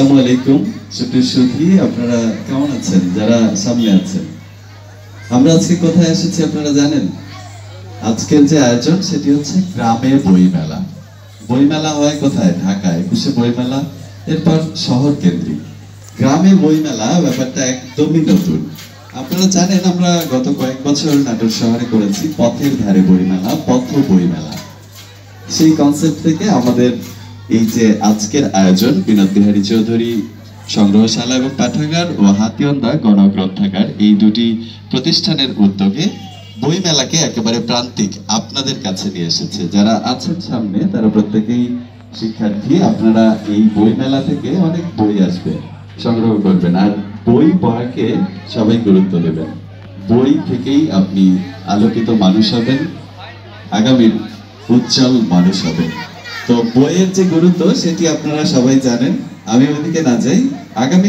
আসসালামু আলাইকুম সুপ্রিয় সুধী, আপনারা কেমন আছেন? যারা সামনে আছেন, আমরা আজকে কোথায় এসেছি আপনারা জানেন? আজকের যে আয়োজন সেটি হচ্ছে গ্রামে বইমেলা। বইমেলা হয় কোথায়? ঢাকায় 21শে বইমেলা, এরপর শহর কেন্দ্রিক। গ্রামে বইমেলা ব্যাপারটা একদমই নতুন। আপনারা জানেন আমরা গত কয়েক বছর নাটোর শহরে করেছি পথের ধারে বইমেলা, পথ বইমেলা। সেই কনসেপ্ট থেকে আমাদের এই যে আজকের আয়োজন বিনোদ বিহারী চৌধুরী সংগ্রহশালা এবং পাঠাগার ও হাতিয়ান্দা গণগ্রন্থাগার, এই দুটি প্রতিষ্ঠানের উদ্যোগে বই মেলাকে একেবারে প্রান্তিক আপনাদের কাছে নিয়ে এসেছে। যারা আছেন সামনে তারা প্রত্যেকেই শিক্ষার্থী। আপনারা এই বই মেলা থেকে অনেক বই আসবে, সংগ্রহ করবেন, আর বই পড়াকে সবাই গুরুত্ব দেবেন। বই থেকেই আপনি আলোকিত মানুষ হবেন, আগামীর উজ্জ্বল মানুষ হবেন। তো বইয়ের যে গুরুত্ব সেটি আপনারা সবাই জানেন, আমি ওইদিকে না যাই। আগামী